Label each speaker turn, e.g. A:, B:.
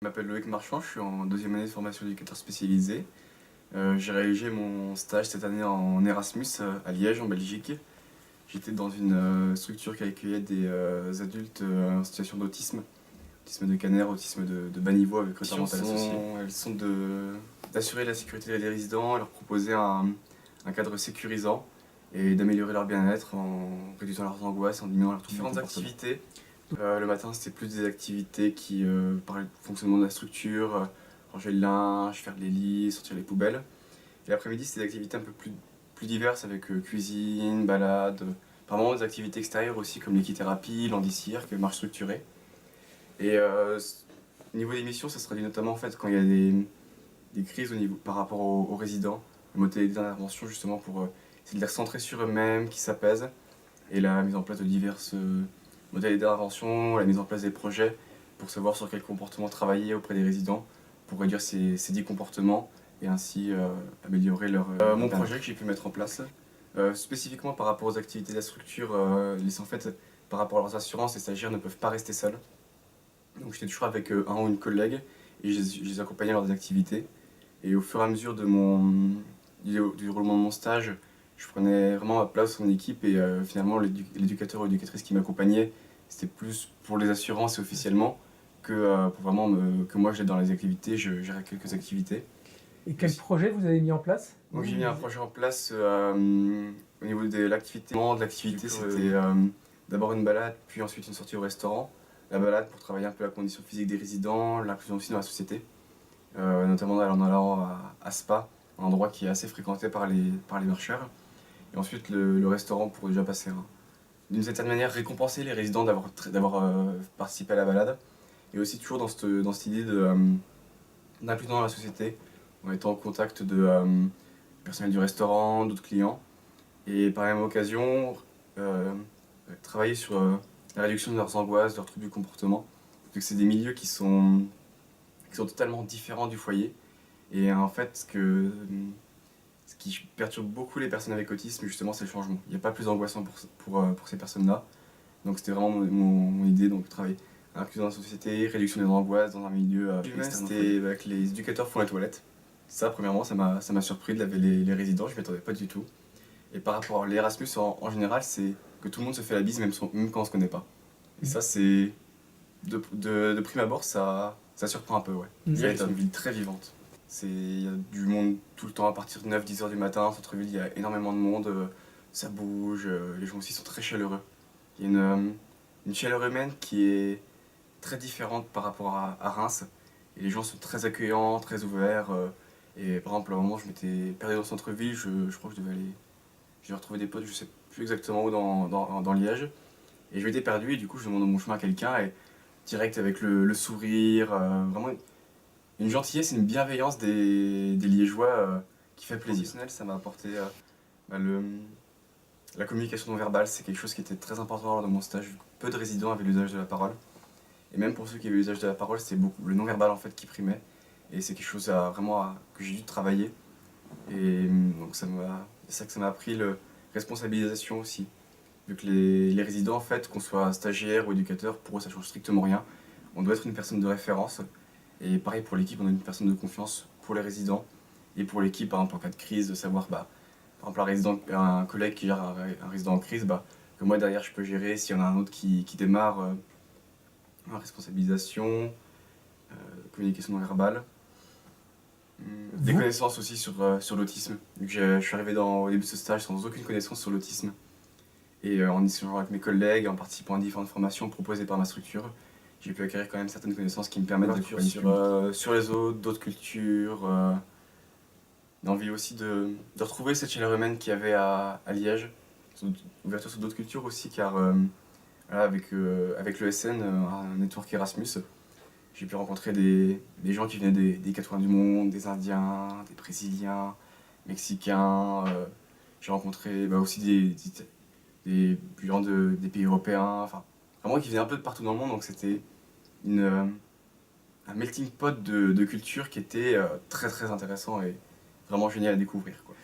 A: Je m'appelle Loïc Marchand, je suis en deuxième année de formation d'éducateur spécialisé. J'ai réalisé mon stage cette année en Erasmus à Liège, en Belgique. J'étais dans une structure qui accueillait des adultes en situation d'autisme, autisme de Caner, autisme de bas niveau avec retard mental associé. Elles sont d'assurer la sécurité des résidents, leur proposer un cadre sécurisant et d'améliorer leur bien-être en réduisant leurs angoisses, en diminuant leurs troubles de comportement. Différentes activités. Le matin, c'était plus des activités qui parlaient du fonctionnement de la structure, ranger le linge, faire les lits, sortir les poubelles. Et l'après-midi, c'était des activités un peu plus diverses avec cuisine, balade, vraiment des activités extérieures aussi comme l'équithérapie, l'handicirque, marche structurée. Et au niveau des missions, ça se traduit notamment en fait quand il y a des crises par rapport aux résidents, le modèle d'intervention justement pour essayer de les recentrer sur eux-mêmes, qui s'apaisent, et la mise en place de diverses modalités d'intervention, la mise en place des projets pour savoir sur quel comportement travailler auprès des résidents pour réduire ces dits comportements et ainsi améliorer mon projet que j'ai pu mettre en place. Spécifiquement par rapport aux activités de la structure, en fait, par rapport à leurs assurances, les stagiaires ne peuvent pas rester seuls. Donc j'étais toujours avec un ou une collègue et je les accompagnais lors des activités. Et au fur et à mesure du roulement de mon stage, je prenais vraiment ma place en équipe et finalement l'éducateur ou l'éducatrice qui m'accompagnait, c'était plus pour les assurances et officiellement que pour vraiment que moi j'aide dans les activités, je gérais quelques activités.
B: Et quel projet vous avez mis en place?
A: Donc j'ai mis un projet en place au niveau de l'activité. L'activité c'était d'abord une balade, puis ensuite une sortie au restaurant. La balade pour travailler un peu la condition physique des résidents, l'inclusion aussi dans la société, notamment en allant à Spa, un endroit qui est assez fréquenté par les marcheurs. Et ensuite le restaurant pour déjà passer d'une certaine manière récompenser les résidents d'avoir participé à la balade. Et aussi toujours dans cette idée d'inclusion dans la société, en étant en contact de personnel du restaurant, d'autres clients. Et par la même occasion, travailler sur la réduction de leurs angoisses, de leurs troubles du comportement. Donc c'est des milieux qui sont totalement différents du foyer. Et en fait, ce qui perturbe beaucoup les personnes avec autisme, justement, c'est le changement. Il n'y a pas plus angoissant pour ces personnes-là. Donc c'était vraiment mon idée, donc travailler inclusion dans la société, réduction des angoisses dans un milieu c'était avec les éducateurs font les toilettes. Ça, premièrement, ça m'a surpris de laver les résidents, je m'y attendais pas du tout. Et par rapport à l'Erasmus, en général, c'est que tout le monde se fait la bise, même quand on se connaît pas. Et ça, c'est de prime abord, ça surprend un peu, ouais. C'est une ville très vivante. Il y a du monde tout le temps à partir de 9-10 heures du matin. Centre-ville, il y a énormément de monde, ça bouge, les gens aussi sont très chaleureux. Il y a une chaleur humaine qui est très différente par rapport à Reims. Et les gens sont très accueillants, très ouverts. Et par exemple, à un moment, je m'étais perdu dans le centre-ville, je crois que je devais aller. J'ai retrouvé des potes, je sais plus exactement où dans Liège. Et je m'étais perdu et du coup, je demande mon chemin à quelqu'un et direct avec le sourire, vraiment une gentillesse et une bienveillance des Liégeois qui fait plaisir. Ça m'a apporté bah, la communication non verbale, c'est quelque chose qui était très important lors de mon stage. Peu de résidents avaient l'usage de la parole. Et même pour ceux qui avaient l'usage de la parole, c'était beaucoup le non verbal en fait qui primait. Et c'est quelque chose que j'ai dû travailler. Et donc c'est ça que ça m'a appris, la responsabilisation aussi. Vu que les résidents, en fait, qu'on soit stagiaire ou éducateur, pour eux ça change strictement rien. On doit être une personne de référence. Et pareil pour l'équipe, on est une personne de confiance pour les résidents. Et pour l'équipe, par exemple en cas de crise, de savoir, par exemple un collègue qui gère un résident en crise, que moi derrière je peux gérer. S'il y en a un autre qui démarre, responsabilisation, communication non verbale. Des connaissances aussi sur l'autisme. Vu que je suis arrivé au début de ce stage sans aucune connaissance sur l'autisme. Et en échangeant avec mes collègues, en participant à différentes formations proposées par ma structure, j'ai pu acquérir quand même certaines connaissances qui me permettent de sur les autres, d'autres cultures, d'envie aussi de retrouver cette chaleur humaine qu'il y avait à Liège, ouverture sur d'autres cultures aussi, car voilà, avec l'ESN, un network Erasmus, j'ai pu rencontrer des gens qui venaient des quatre coins du monde, des Indiens, des Brésiliens, Mexicains. J'ai rencontré aussi des gens des pays européens, enfin vraiment qui venaient un peu de partout dans le monde, donc c'était un melting pot de culture qui était très très intéressant et vraiment génial à découvrir, quoi.